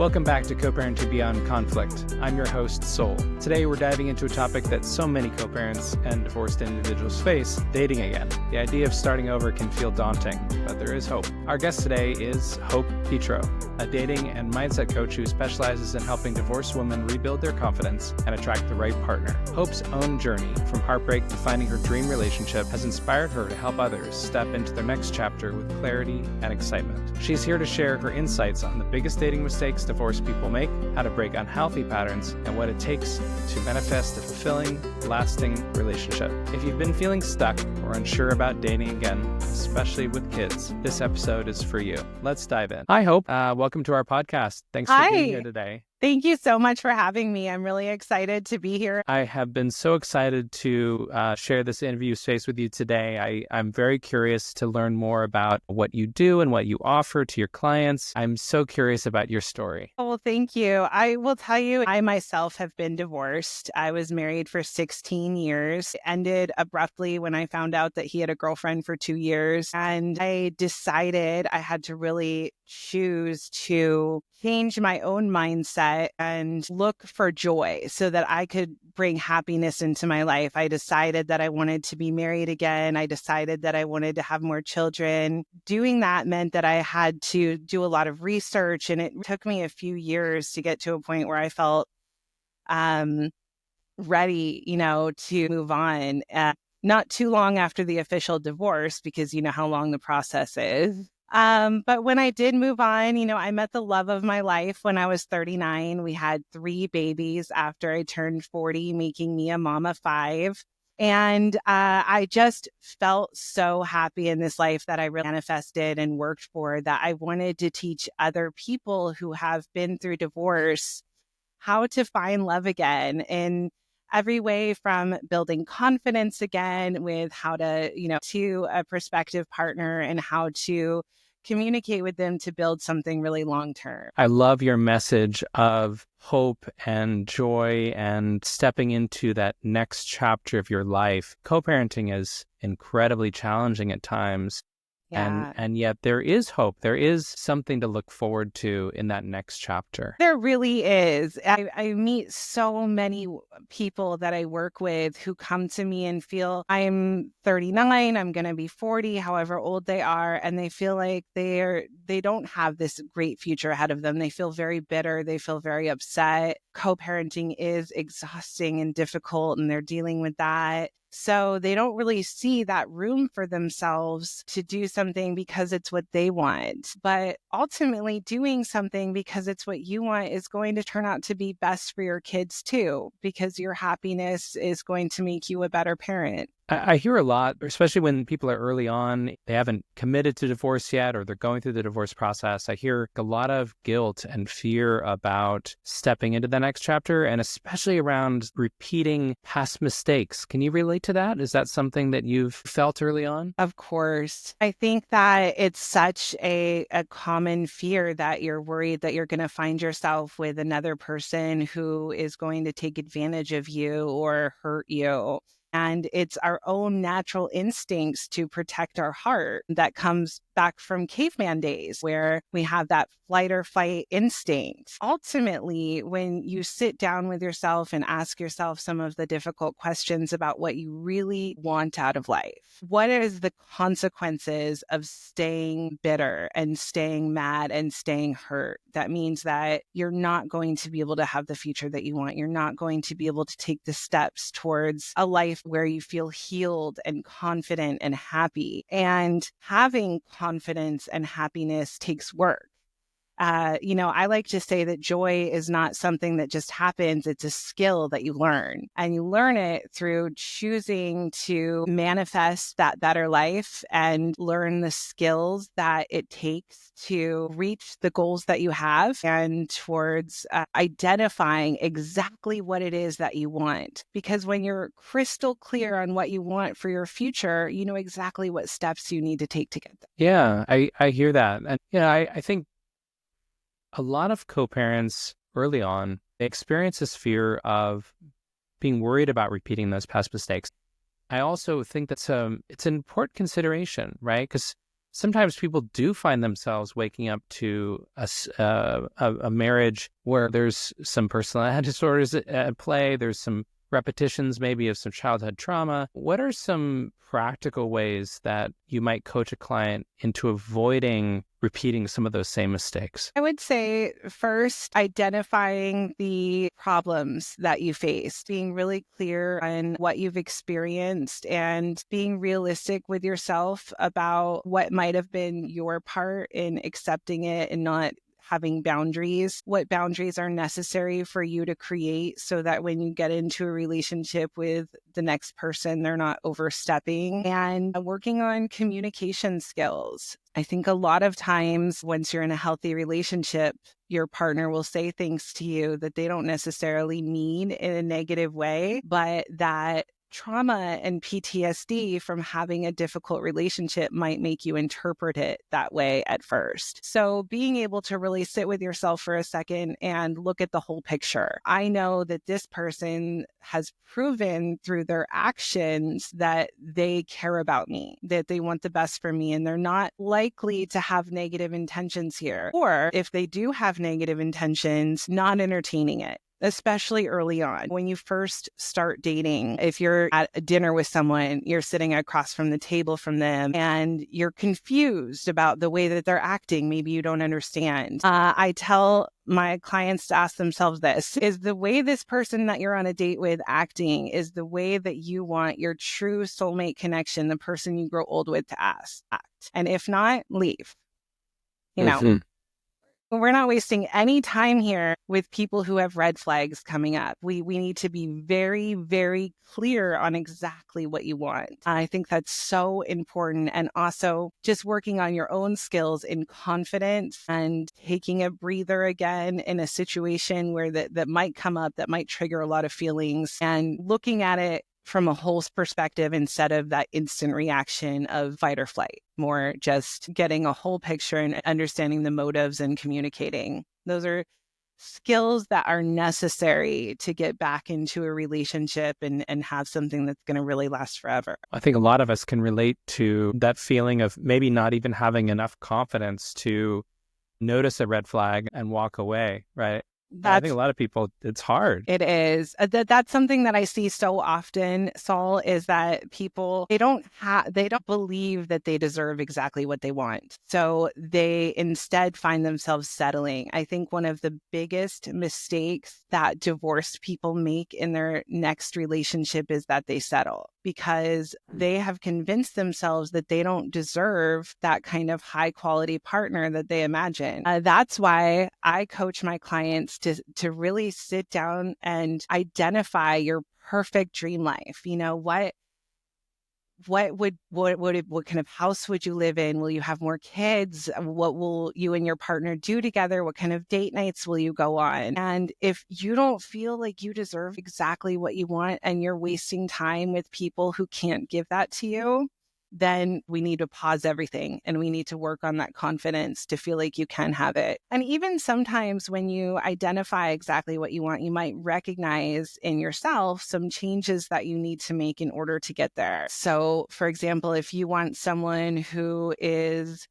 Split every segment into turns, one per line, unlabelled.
Welcome back to Co-Parenting Beyond Conflict. I'm your host, Sol. Today we're diving into a topic that so many co-parents and divorced individuals face, dating again. The idea of starting over can feel daunting, but there is hope. Our guest today is Hope Petrow, a dating and mindset coach who specializes in helping divorced women rebuild their confidence and attract the right partner. Hope's own journey from heartbreak to finding her dream relationship has inspired her to help others step into their next chapter with clarity and excitement. She's here to share her insights on the biggest dating mistakes divorced people make, how to break unhealthy patterns, and what it takes to manifest a fulfilling, lasting relationship. If you've been feeling stuck or unsure about dating again, especially with kids, this episode is for you. Let's dive in. Hi, Hope. Welcome to our podcast. Thanks for being here today.
Thank you so much for having me. I'm really excited to be here.
I have been so excited to share this interview space with you today. I'm very curious to learn more about what you do and what you offer to your clients. I'm so curious about your story.
Oh, well, thank you. I will tell you, I myself have been divorced. I was married for 16 years. It ended abruptly when I found out that he had a girlfriend for 2 years. And I decided I had to really choose to change my own mindset and look for joy so that I could bring happiness into my life. I decided that I wanted to be married again. I decided that I wanted to have more children. Doing that meant that I had to do a lot of research, and it took me a few years to get to a point where I felt ready, to move on. Not too long after the official divorce, because you know how long the process is. But when I did move on, I met the love of my life when I was 39. We had 3 babies after I turned 40, making me a mom of 5. And I just felt so happy in this life that I really manifested and worked for, that I wanted to teach other people who have been through divorce how to find love again in every way, from building confidence again with how to, to a prospective partner, and how to communicate with them to build something really long term.
I love your message of hope and joy and stepping into that next chapter of your life. Co-parenting is incredibly challenging at times.
Yeah.
And yet there is hope. There is something to look forward to in that next chapter.
There really is. I meet so many people that I work with who come to me and feel, I'm 39, I'm going to be 40, however old they are, and they feel like they don't have this great future ahead of them. They feel very bitter. They feel very upset. Co-parenting is exhausting and difficult, and they're dealing with that. So they don't really see that room for themselves to do something because it's what they want. But ultimately, doing something because it's what you want is going to turn out to be best for your kids too, because your happiness is going to make you a better parent.
I hear a lot, especially when people are early on, they haven't committed to divorce yet, or they're going through the divorce process. I hear a lot of guilt and fear about stepping into the next chapter, and especially around repeating past mistakes. Can you relate to that? Is that something that you've felt early on?
Of course. I think that it's such a common fear that you're worried that you're going to find yourself with another person who is going to take advantage of you or hurt you. And it's our own natural instincts to protect our heart that comes back from caveman days, where we have that flight or fight instinct. Ultimately, when you sit down with yourself and ask yourself some of the difficult questions about what you really want out of life, what is the consequences of staying bitter and staying mad and staying hurt? That means that you're not going to be able to have the future that you want. You're not going to be able to take the steps towards a life where you feel healed and confident and happy. And having confidence and happiness takes work. I like to say that joy is not something that just happens. It's a skill that you learn, and you learn it through choosing to manifest that better life and learn the skills that it takes to reach the goals that you have, and towards identifying exactly what it is that you want. Because when you're crystal clear on what you want for your future, you know exactly what steps you need to take to get there.
Yeah, I hear that. And I think a lot of co-parents early on, they experience this fear of being worried about repeating those past mistakes. I also think that's it's an important consideration, right? Because sometimes people do find themselves waking up to a marriage where there's some personality disorders at play. There's some repetitions maybe of some childhood trauma. What are some practical ways that you might coach a client into avoiding repeating some of those same mistakes?
I would say first, identifying the problems that you face, being really clear on what you've experienced and being realistic with yourself about what might have been your part in accepting it and not having boundaries, what boundaries are necessary for you to create so that when you get into a relationship with the next person, they're not overstepping, and working on communication skills. I think a lot of times once you're in a healthy relationship, your partner will say things to you that they don't necessarily mean in a negative way, but that trauma and PTSD from having a difficult relationship might make you interpret it that way at first. So being able to really sit with yourself for a second and look at the whole picture. I know that this person has proven through their actions that they care about me, that they want the best for me, and they're not likely to have negative intentions here. Or if they do have negative intentions, not entertaining it, especially early on. When you first start dating, if you're at a dinner with someone, you're sitting across from the table from them and you're confused about the way that they're acting. Maybe you don't understand. I tell my clients to ask themselves this: is the way this person that you're on a date with acting, is the way that you want your true soulmate connection, the person you grow old with, to act? And if not, leave. You know, we're not wasting any time here with people who have red flags coming up. We need to be very, very clear on exactly what you want. I think that's so important. And also just working on your own skills in confidence and taking a breather again in a situation where that might come up, that might trigger a lot of feelings, and looking at it from a whole perspective instead of that instant reaction of fight or flight, more just getting a whole picture and understanding the motives and communicating. Those are skills that are necessary to get back into a relationship and have something that's going to really last forever.
I think a lot of us can relate to that feeling of maybe not even having enough confidence to notice a red flag and walk away, right? I think a lot of people, it's hard.
It is. That's something that I see so often, Saul, is that people, they don't believe that they deserve exactly what they want. So they instead find themselves settling. I think one of the biggest mistakes that divorced people make in their next relationship is that they settle, because they have convinced themselves that they don't deserve that kind of high quality partner that they imagine. That's why I coach my clients to really sit down and identify your perfect dream life. You know, what kind of house would you live in? Will you have more kids? What will you and your partner do together? What kind of date nights will you go on? And if you don't feel like you deserve exactly what you want and you're wasting time with people who can't give that to you, then we need to pause everything and we need to work on that confidence to feel like you can have it. And even sometimes when you identify exactly what you want, you might recognize in yourself some changes that you need to make in order to get there. So, for example, if you want someone who is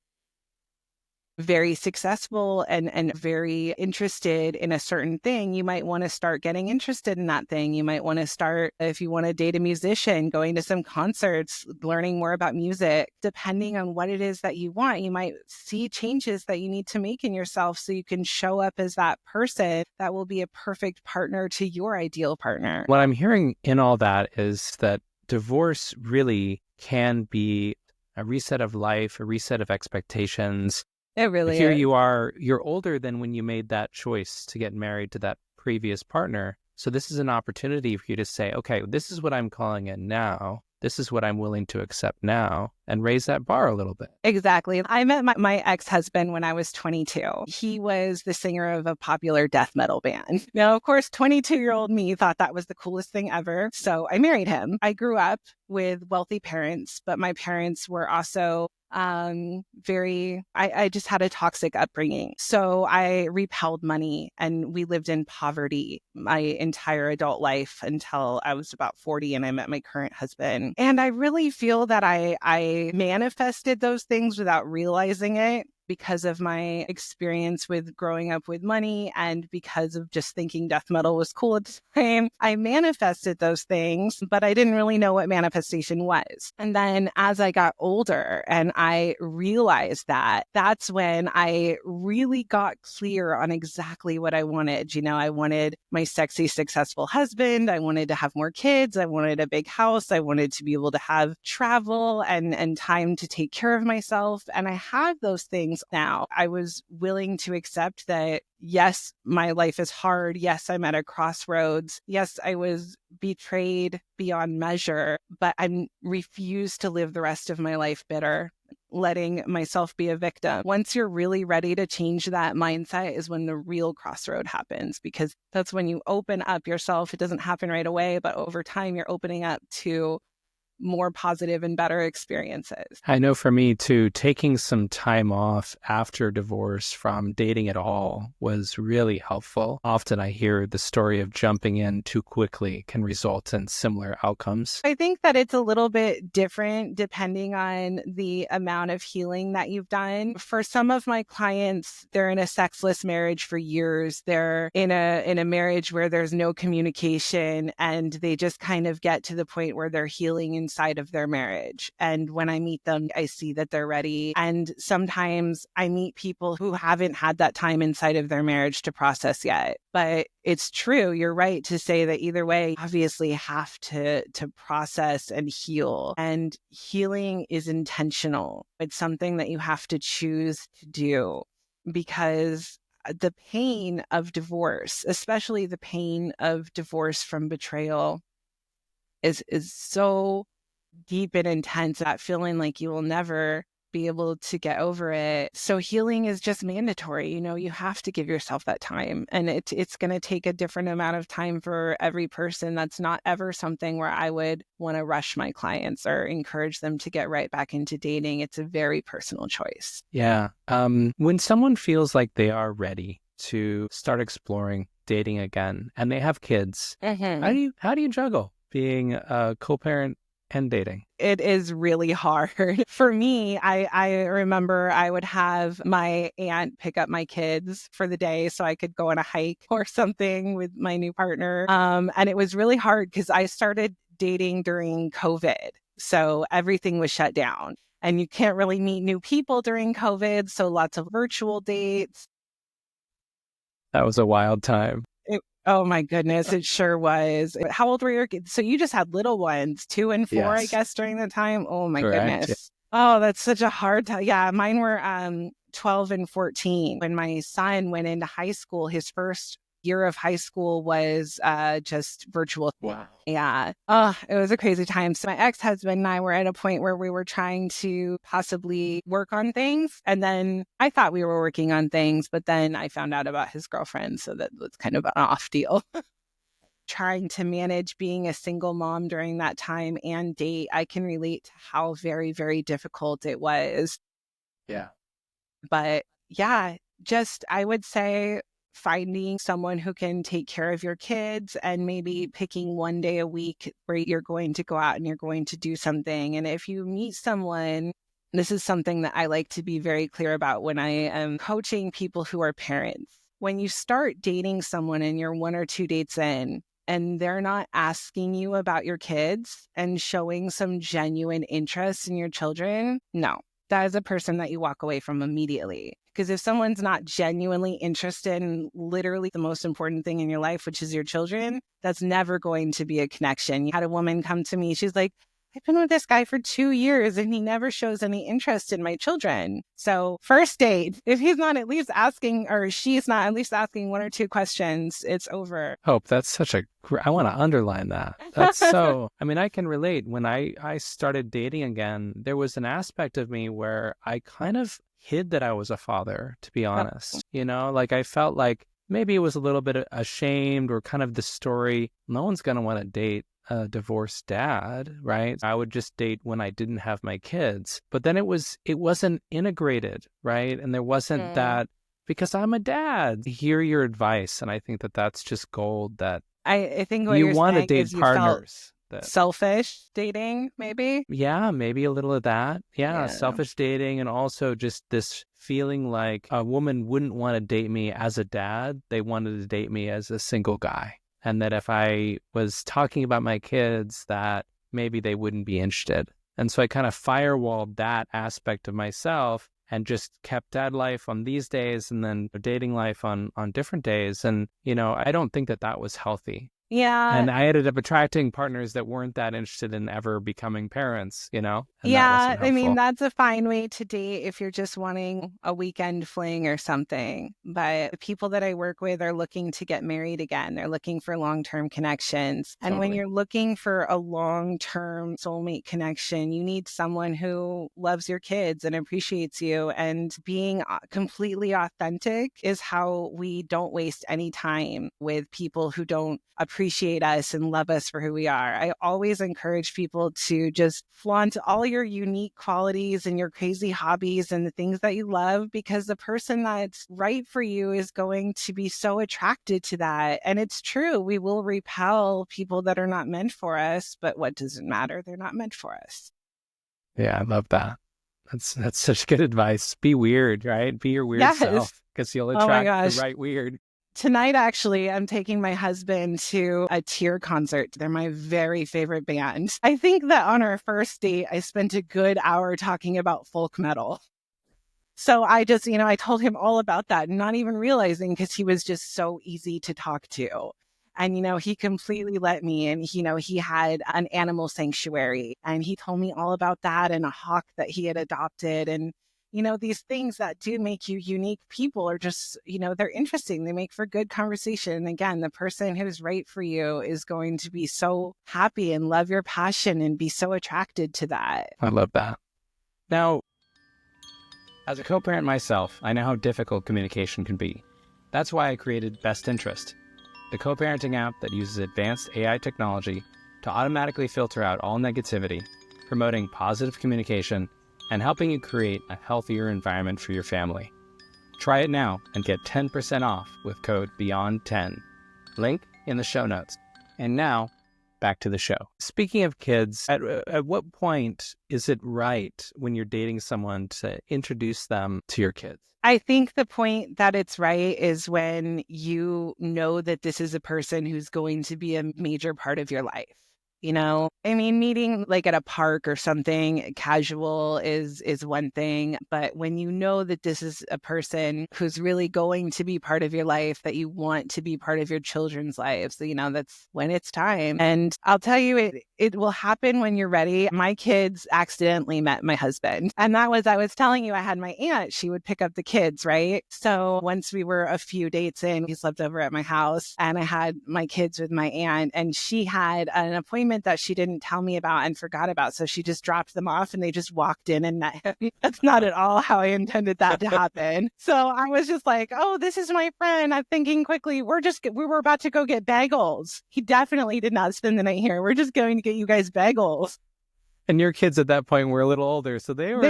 very successful and very interested in a certain thing, you might want to start getting interested in that thing. You might want to start, if you want to date a musician, going to some concerts, learning more about music. Depending on what it is that you want, you might see changes that you need to make in yourself so you can show up as that person that will be a perfect partner to your ideal partner.
What I'm hearing in all that is that divorce really can be a reset of life, a reset of expectations.
It really
Here
is.
you are, you're older than when you made that choice to get married to that previous partner. So this is an opportunity for you to say, okay, this is what I'm calling it now. This is what I'm willing to accept now, and raise that bar a little bit.
Exactly. I met my ex-husband when I was 22. He was the singer of a popular death metal band. Now, of course, 22-year-old me thought that was the coolest thing ever. So I married him. I grew up with wealthy parents, but my parents were also I just had a toxic upbringing. So I repelled money and we lived in poverty my entire adult life until I was about 40 and I met my current husband. And I really feel that I manifested those things without realizing it, because of my experience with growing up with money and because of just thinking death metal was cool at the time. I manifested those things, but I didn't really know what manifestation was. And then as I got older and I realized that, that's when I really got clear on exactly what I wanted. I wanted my sexy, successful husband. I wanted to have more kids. I wanted a big house. I wanted to be able to have travel and time to take care of myself. And I have those things now. I was willing to accept that, yes, my life is hard. Yes, I'm at a crossroads. Yes, I was betrayed beyond measure, but I refuse to live the rest of my life bitter, letting myself be a victim. Once you're really ready to change that mindset is when the real crossroad happens, because that's when you open up yourself. It doesn't happen right away, but over time, you're opening up to more positive and better experiences.
I know for me too, taking some time off after divorce from dating at all was really helpful. Often I hear the story of jumping in too quickly can result in similar outcomes.
I think that it's a little bit different depending on the amount of healing that you've done. For some of my clients, they're in a sexless marriage for years. They're in a marriage where there's no communication, and they just kind of get to the point where they're healing inside of their marriage. And when I meet them, I see that they're ready. And sometimes I meet people who haven't had that time inside of their marriage to process yet. But it's true. You're right to say that either way, you obviously have to process and heal. And healing is intentional. It's something that you have to choose to do, because the pain of divorce, especially the pain of divorce from betrayal, is so deep and intense, that feeling like you will never be able to get over it. So healing is just mandatory. You have to give yourself that time, and it's going to take a different amount of time for every person. That's not ever something where I would want to rush my clients or encourage them to get right back into dating. It's a very personal choice.
Yeah. When someone feels like they are ready to start exploring dating again and they have kids, how do you juggle being a co-parent and dating?
It is really hard. For me, I remember I would have my aunt pick up my kids for the day so I could go on a hike or something with my new partner. And it was really hard because I started dating during COVID. So everything was shut down and you can't really meet new people during COVID. So lots of virtual dates.
That was a wild time.
Oh my goodness, it sure was. How old were your kids? So you just had little ones, 2 and 4, I
Yes.
guess, during the time. Oh my
Correct.
goodness. Oh, that's such a hard time. Yeah, mine were 12 and 14. When my son went into high school, his first year of high school was just virtual.
Wow.
Yeah. Oh, it was a crazy time. So my ex-husband and I were at a point where we were trying to possibly work on things. And then I thought we were working on things, but then I found out about his girlfriend. So that was kind of an off deal. Trying to manage being a single mom during that time and date, I can relate to how very, very difficult it was.
Yeah.
But yeah, just I would say finding someone who can take care of your kids and maybe picking one day a week where you're going to go out and you're going to do something. And if you meet someone, this is something that I like to be very clear about when I am coaching people who are parents. When you start dating someone and you're 1 or 2 dates in, and they're not asking you about your kids and showing some genuine interest in your children, no, that is a person that you walk away from immediately. Because if someone's not genuinely interested in literally the most important thing in your life, which is your children, that's never going to be a connection. You had a woman come to me. She's like, I've been with this guy for 2 years and he never shows any interest in my children. So first date, if he's not at least asking, or she's not at least asking 1 or 2 questions, it's over.
Hope, that's such I want to underline that. That's so, I mean, I can relate. When I started dating again, there was an aspect of me where I kind of hid that I was a father, to be honest. Like I felt like maybe it was a little bit ashamed, or kind of the story, no one's going to want to date a divorced dad, right? I would just date when I didn't have my kids. But then it wasn't integrated, right? And there wasn't that, because I'm a dad. Hear your advice. And I think that that's just gold, that
I think what
you
you're
want to
saying
date
is you felt
partners that,
selfish dating, maybe?
yeah, maybe a little of that. Yeah,
Yeah.
selfish dating, and also just this feeling like a woman wouldn't want to date me as a dad. They wanted to date me as a single guy. And that if I was talking about my kids, that maybe they wouldn't be interested. And so I kind of firewalled that aspect of myself and just kept dad life on these days and then dating life on different days. And, I don't think that that was healthy.
Yeah.
And I ended up attracting partners that weren't that interested in ever becoming parents, and that
Yeah,
wasn't
I mean,
helpful.
that's a fine way to date if you're just wanting a weekend fling or something. But the people that I work with are looking to get married again. They're looking for long-term connections. And when
Totally.
you're looking for a long-term soulmate connection, you need someone who loves your kids and appreciates you. And being completely authentic is how we don't waste any time with people who don't appreciate us and love us for who we are. I always encourage people to just flaunt all your unique qualities and your crazy hobbies and the things that you love, because the person that's right for you is going to be so attracted to that. And it's true, we will repel people that are not meant for us, but what does it matter? They're not meant for us.
Yeah, I love that. That's such good advice. Be weird, right? Be your weird
Yes.
self, because you'll
Oh my
attract the
gosh.
right weird.
Tonight, actually, I'm taking my husband to a Tear concert. They're my very favorite band. I think that on our first date, I spent a good hour talking about folk metal. So I just, I told him all about that, not even realizing, because he was just so easy to talk to. And, he completely let me. And, he had an animal sanctuary and he told me all about that, and a hawk that he had adopted. And, these things that do make you unique people are just, they're interesting. They make for good conversation. And again, the person who's right for you is going to be so happy and love your passion and be so attracted to that.
I love that. Now, as a co-parent myself, I know how difficult communication can be. That's why I created BestInterest, the co-parenting app that uses advanced AI technology to automatically filter out all negativity, promoting positive communication, and helping you create a healthier environment for your family. Try it now and get 10% off with code BEYOND10. Link in the show notes. And now, back to the show. Speaking of kids, at what point is it right when you're dating someone to introduce them to your kids?
I think the point that it's right is when you know that this is a person who's going to be a major part of your life. I mean, meeting like at a park or something casual is one thing, but when you know that this is a person who's really going to be part of your life, that you want to be part of your children's lives, so, that's when it's time. And I'll tell you, it will happen when you're ready. My kids accidentally met my husband, and that was, I was telling you, I had my aunt, she would pick up the kids, right? So once we were a few dates in, he slept over at my house, and I had my kids with my aunt, and she had an appointment that she didn't tell me about and forgot about. So she just dropped them off and they just walked in and met him. That's not at all how I intended that to happen. So I was just like, oh, this is my friend. I'm thinking quickly, we were about to go get bagels. He definitely did not spend the night here. We're just going to get you guys bagels.
And your kids at that point were a little older, so they were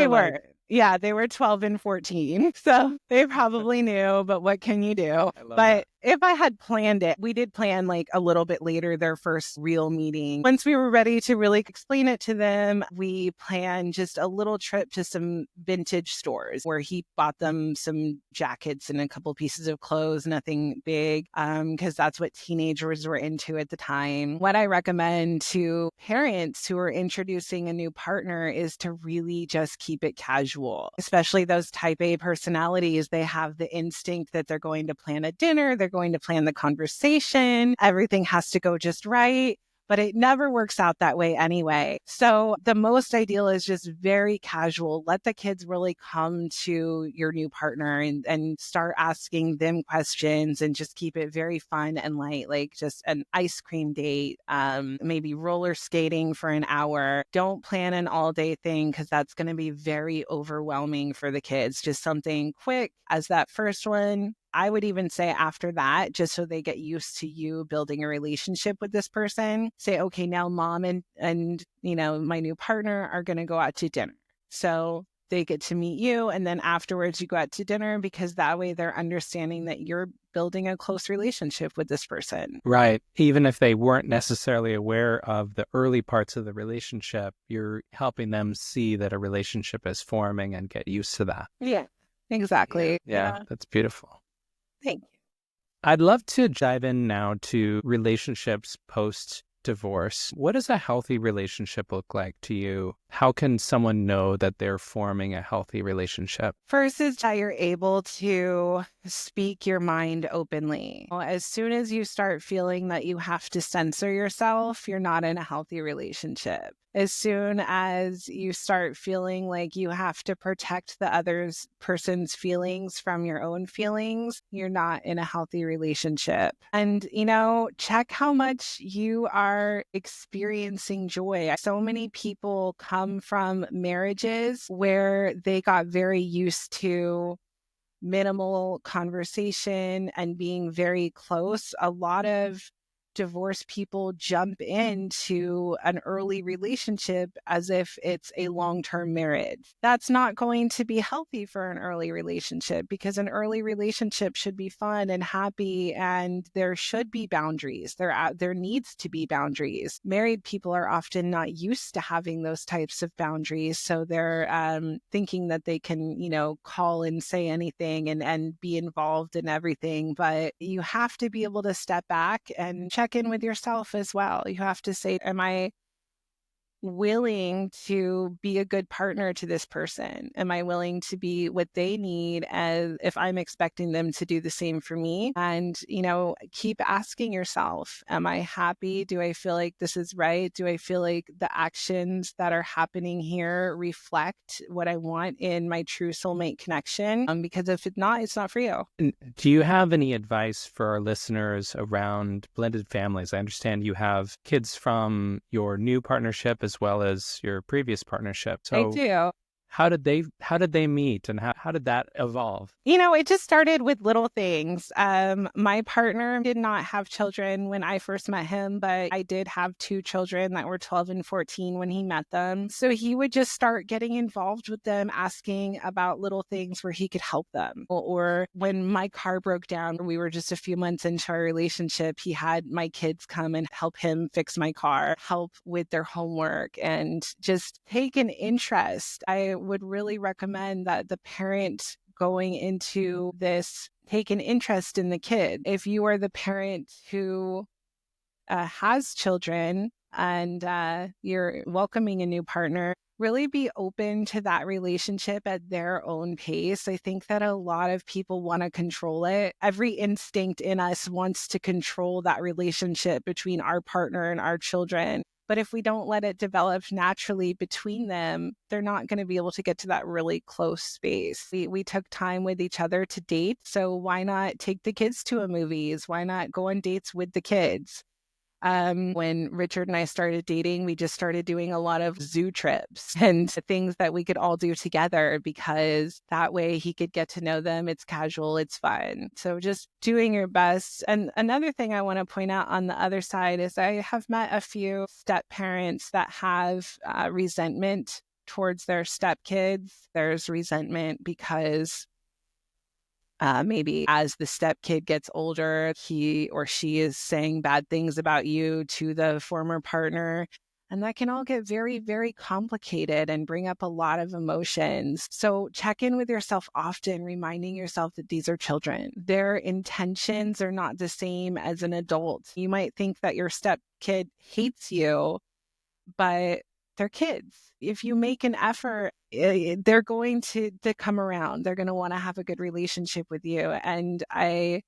they were 12 and 14. So they probably knew, but what can you do?
I love
But
that.
if I had planned it, we did plan like a little bit later, their first real meeting. Once we were ready to really explain it to them, we planned just a little trip to some vintage stores where he bought them some jackets and a couple pieces of clothes, nothing big, because that's what teenagers were into at the time. What I recommend to parents who are introducing a new partner is to really just keep it casual, especially those type A personalities. They have the instinct that they're going to plan a dinner, they're going to plan the conversation, everything has to go just right. But it never works out that way anyway. So the most ideal is just very casual. Let the kids really come to your new partner and start asking them questions, and just keep it very fun and light, like just an ice cream date, maybe roller skating for an hour. Don't plan an all day thing, because that's going to be very overwhelming for the kids. Just something quick as that first one. I would even say after that, just so they get used to you building a relationship with this person, say, okay, now mom and my new partner are going to go out to dinner. So they get to meet you, and then afterwards you go out to dinner, because that way they're understanding that you're building a close relationship with this person.
Right. Even if they weren't necessarily aware of the early parts of the relationship, you're helping them see that a relationship is forming and get used to that.
Yeah, exactly.
Yeah. That's beautiful.
Thank you.
I'd love to dive in now to relationships post divorce. What does a healthy relationship look like to you? How can someone know that they're forming a healthy relationship?
First is that you're able to speak your mind openly. As soon as you start feeling that you have to censor yourself, you're not in a healthy relationship. As soon as you start feeling like you have to protect the other person's feelings from your own feelings, you're not in a healthy relationship. And, check how much you are experiencing joy. So many people come from marriages where they got very used to minimal conversation and being very close. A lot of divorced people jump into an early relationship as if it's a long-term marriage. That's not going to be healthy for an early relationship, because an early relationship should be fun and happy, and there should be boundaries. There needs to be boundaries. Married people are often not used to having those types of boundaries, so they're thinking that they can, call and say anything and be involved in everything. But you have to be able to step back and check in with yourself as well. You have to say, am I willing to be a good partner to this person? Am I willing to be what they need, as if I'm expecting them to do the same for me? And, keep asking yourself, am I happy? Do I feel like this is right? Do I feel like the actions that are happening here reflect what I want in my true soulmate connection? Because if it's not, it's not for you.
And do you have any advice for our listeners around blended families? I understand you have kids from your new partnership as well as your previous partnership. So
I do.
how did they meet, and how did that evolve?
It just started with little things. My partner did not have children when I first met him, but I did have two children that were 12 and 14 when he met them. So he would just start getting involved with them, asking about little things where he could help them. Or when my car broke down, we were just a few months into our relationship, he had my kids come and help him fix my car, help with their homework, and just take an interest. I would really recommend that the parent going into this take an interest in the kid. If you are the parent who has children and you're welcoming a new partner, really be open to that relationship at their own pace. I think that a lot of people want to control it. Every instinct in us wants to control that relationship between our partner and our children. But if we don't let it develop naturally between them, they're not going to be able to get to that really close space. We took time with each other to date. So why not take the kids to a movies? Why not go on dates with the kids? When Richard and I started dating, we just started doing a lot of zoo trips and things that we could all do together, because that way he could get to know them. It's casual, it's fun. So just doing your best. And another thing I want to point out on the other side is I have met a few step parents that have resentment towards their stepkids. There's resentment because maybe as the stepkid gets older, he or she is saying bad things about you to the former partner. And that can all get very, very complicated and bring up a lot of emotions. So check in with yourself often, reminding yourself that these are children. Their intentions are not the same as an adult. You might think that your stepkid hates you, but they're kids. If you make an effort, they're going to come around. They're going to want to have a good relationship with you. And I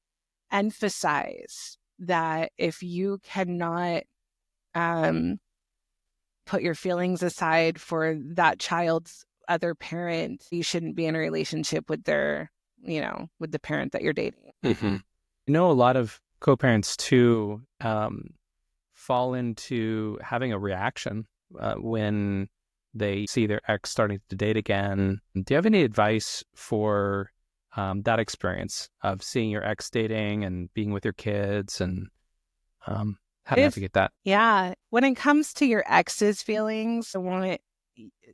emphasize that if you cannot put your feelings aside for that child's other parent, you shouldn't be in a relationship with with the parent that you're dating.
Mm-hmm. A lot of co-parents too fall into having a reaction when they see their ex starting to date again. Do you have any advice for that experience of seeing your ex dating and being with your kids and how to navigate that.
Yeah. When it comes to your ex's feelings, I want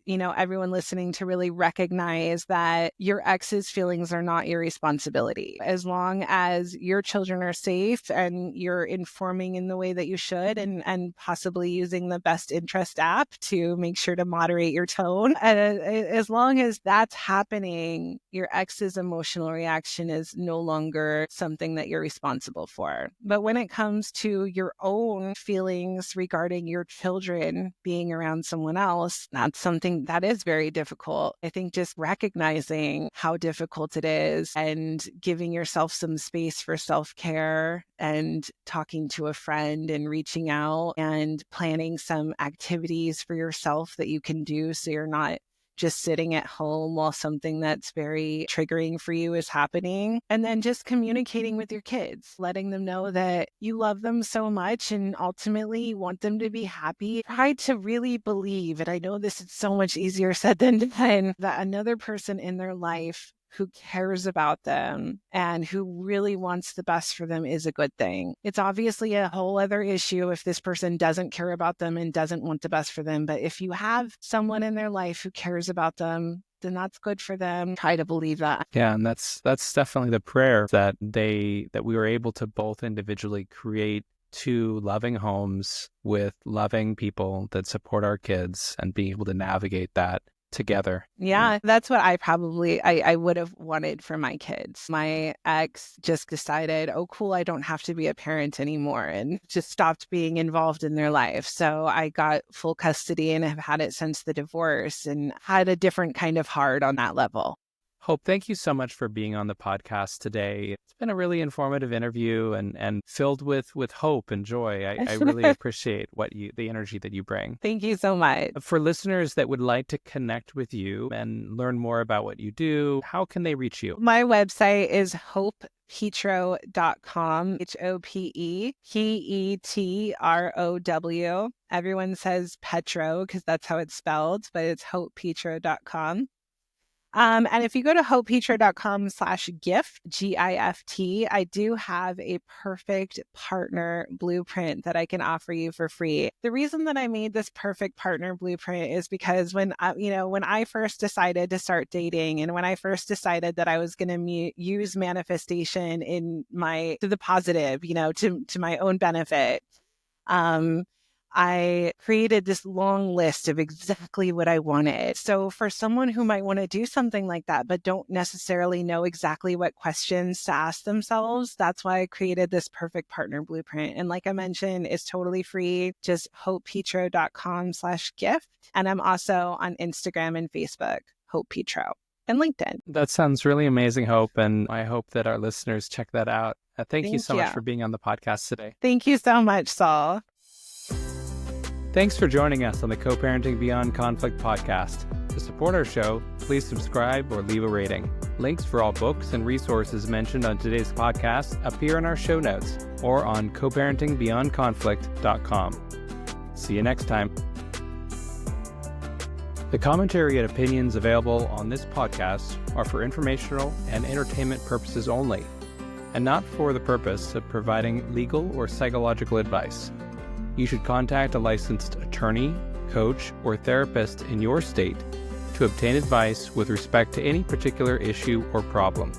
everyone listening to really recognize that your ex's feelings are not your responsibility. As long as your children are safe and you're informing in the way that you should and possibly using the Best Interest app to make sure to moderate your tone. As long as that's happening, your ex's emotional reaction is no longer something that you're responsible for. But when it comes to your own feelings regarding your children being around someone else, that's something that is very difficult. I think just recognizing how difficult it is and giving yourself some space for self-care and talking to a friend and reaching out and planning some activities for yourself that you can do so you're not just sitting at home while something that's very triggering for you is happening. And then just communicating with your kids, letting them know that you love them so much and ultimately you want them to be happy. Try to really believe, and I know this is so much easier said than done, that another person in their life who cares about them and who really wants the best for them is a good thing. It's obviously a whole other issue if this person doesn't care about them and doesn't want the best for them. But if you have someone in their life who cares about them, then that's good for them. Try to believe that.
Yeah, and that's definitely the prayer that we were able to both individually create two loving homes with loving people that support our kids and being able to navigate that together.
Yeah, that's what I would have wanted for my kids. My ex just decided, oh, cool, I don't have to be a parent anymore, and just stopped being involved in their life. So I got full custody and have had it since the divorce and had a different kind of hard on that level.
Hope, thank you so much for being on the podcast today. It's been a really informative interview and filled with hope and joy. I really appreciate the energy that you bring.
Thank you so much.
For listeners that would like to connect with you and learn more about what you do, how can they reach you?
My website is hopepetrow.com, HOPEPETROW. Everyone says Petrow because that's how it's spelled, but it's hopepetrow.com. And if you go to hopepetrow.com/gift, GIFT, I do have a perfect partner blueprint that I can offer you for free. The reason that I made this perfect partner blueprint is because when I first decided to start dating and when I first decided that I was going to use manifestation to the positive, to my own benefit, I created this long list of exactly what I wanted. So for someone who might want to do something like that, but don't necessarily know exactly what questions to ask themselves, that's why I created this perfect partner blueprint. And like I mentioned, it's totally free. Just hopepetrow.com/gift. And I'm also on Instagram and Facebook, Hope Petrow, and LinkedIn.
That sounds really amazing, Hope. And I hope that our listeners check that out. Thank you so much for being on the podcast today.
Thank you so much, Saul.
Thanks for joining us on the Co-Parenting Beyond Conflict podcast. To support our show, please subscribe or leave a rating. Links for all books and resources mentioned on today's podcast appear in our show notes or on coparentingbeyondconflict.com. See you next time. The commentary and opinions available on this podcast are for informational and entertainment purposes only, and not for the purpose of providing legal or psychological advice. You should contact a licensed attorney, coach, or therapist in your state to obtain advice with respect to any particular issue or problem.